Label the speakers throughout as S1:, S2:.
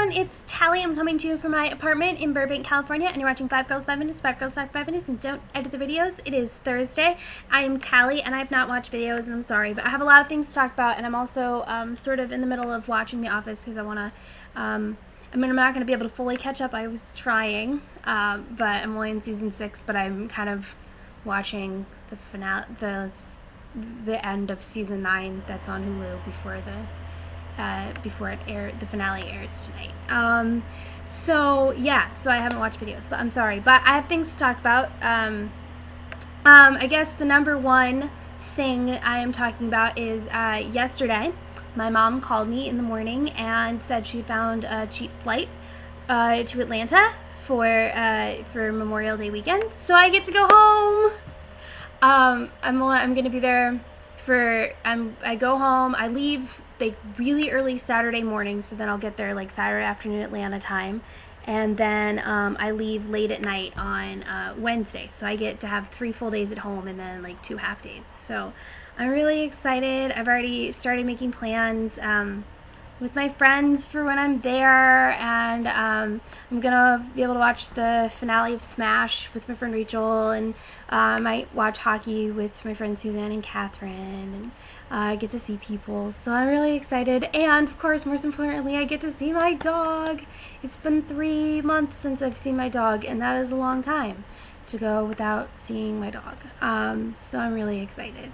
S1: everyone, it's Tally. I'm coming to you from my apartment in Burbank, California, and you're watching 5 Girls 5 Minutes, 5 Girls Talk 5 Minutes, and don't edit the videos. It is Thursday. I am Tally, and I have not watched videos, and I'm sorry, but I have a lot of things to talk about, and I'm also sort of in the middle of watching The Office because I want to, I'm not going to be able to fully catch up. I was trying, but I'm only in season 6, but I'm kind of watching the finale, the end of season 9 that's on Hulu before the finale airs tonight. So I haven't watched videos, but I'm sorry. But I have things to talk about. I guess the number one thing I am talking about is yesterday, my mom called me in the morning and said she found a cheap flight to Atlanta for Memorial Day weekend. So I get to go home. I'm gonna be there I go home, I leave like really early Saturday morning, so then I'll get there like Saturday afternoon Atlanta time, and then I leave late at night on Wednesday, so I get to have 3 full days at home and then like 2 half days. So I'm really excited. I've already started making plans with my friends for when I'm there, and I'm gonna be able to watch the finale of Smash with my friend Rachel, and I might watch hockey with my friends Suzanne and Catherine, and I get to see people, so I'm really excited. And of course, most importantly, I get to see my dog. It's been 3 months since I've seen my dog, and that is a long time to go without seeing my dog. So I'm really excited.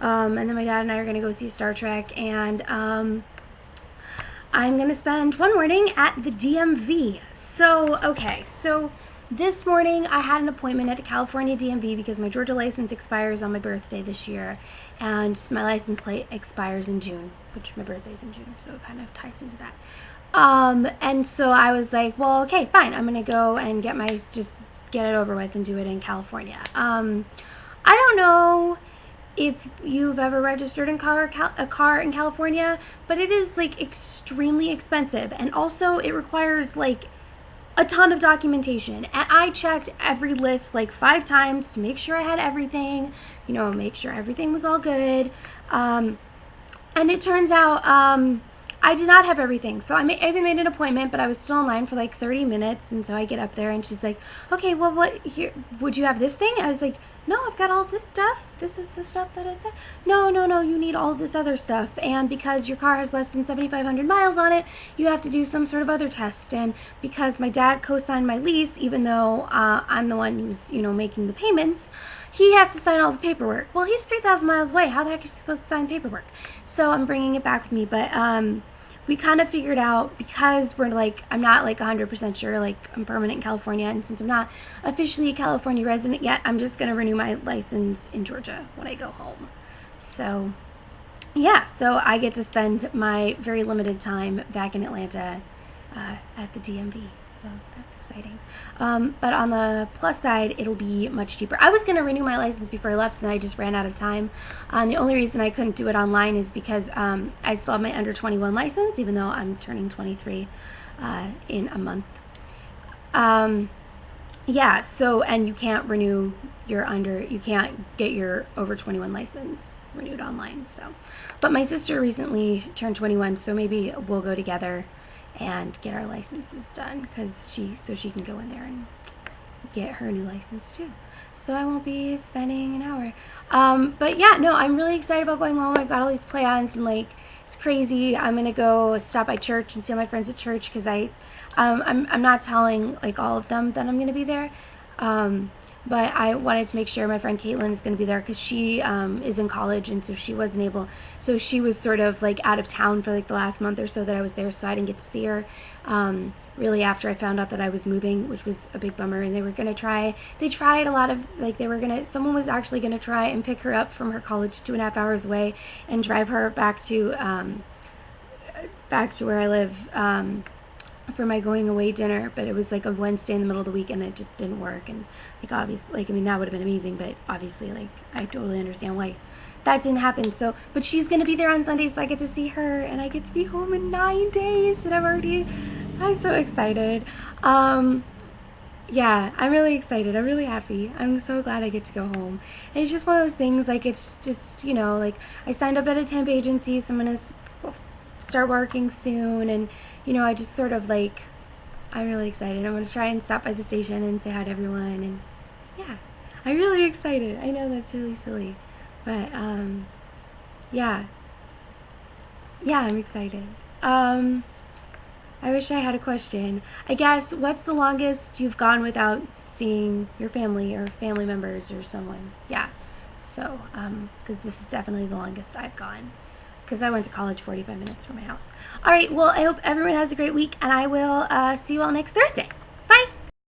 S1: And then my dad and I are gonna go see Star Trek, and I'm gonna spend one morning at the DMV. So this morning I had an appointment at the California DMV because my Georgia license expires on my birthday this year, and my license plate expires in June, which my birthday's in June, so it kind of ties into that. And so I was like, well, okay, fine, I'm gonna go and just get it over with and do it in California. I don't know if you've ever registered a car in California, but it is like extremely expensive, and also it requires like a ton of documentation, and I checked every list like 5 times to make sure I had everything, make sure everything was all good, and it turns out I did not have everything. So I even made an appointment, but I was still in line for like 30 minutes, and so I get up there and she's like, okay, well, would you have this thing? I was like, no, I've got all this stuff. This is the stuff that it said. No, you need all this other stuff, and because your car has less than 7,500 miles on it, you have to do some sort of other test, and because my dad co-signed my lease, even though I'm the one who's, making the payments, he has to sign all the paperwork. Well, he's 3,000 miles away. How the heck are you supposed to sign paperwork? So I'm bringing it back with me, but we kind of figured out, because I'm not like 100% sure, like I'm permanent in California, and since I'm not officially a California resident yet, I'm just going to renew my license in Georgia when I go home. So yeah, so I get to spend my very limited time back in Atlanta at the DMV, so that's exciting. But on the plus side, it'll be much cheaper. I was going to renew my license before I left, and I just ran out of time. The only reason I couldn't do it online is because I still have my under 21 license, even though I'm turning 23 in a month. Yeah, so, and you can't renew you can't get your over 21 license renewed online. So, but my sister recently turned 21, so maybe we'll go together and get our licenses done, so she can go in there and get her new license too. So I won't be spending an hour. But yeah, no, I'm really excited about going home. I've got all these plans, and like, it's crazy. I'm gonna go stop by church and see all my friends at church, because I'm not telling like all of them that I'm gonna be there. But I wanted to make sure my friend Caitlin is going to be there, because she is in college, and so she wasn't able, so she was sort of like out of town for like the last month or so that I was there, so I didn't get to see her really after I found out that I was moving, which was a big bummer. And someone was actually going to try and pick her up from her college 2.5 hours away and drive her back to where I live for my going away dinner, but it was like a Wednesday in the middle of the week, and it just didn't work. And like, obviously, like, I mean, that would have been amazing, but obviously, like, I totally understand why that didn't happen. So, but she's gonna be there on Sunday, so I get to see her, and I get to be home in 9 days, and I'm so excited. Yeah, I'm really excited. I'm really happy. I'm so glad I get to go home. And it's just one of those things, like, it's just, like, I signed up at a temp agency, so I'm gonna start working soon, and you know, I just sort of like, I'm really excited. I'm going to try and stop by the station and say hi to everyone, and yeah, I'm really excited. I know that's really silly, but yeah, I'm excited. I wish I had a question. I guess, what's the longest you've gone without seeing your family or family members or someone? Yeah, so, because this is definitely the longest I've gone, because I went to college 45 minutes from my house. All right, well, I hope everyone has a great week, and I will see you all next Thursday.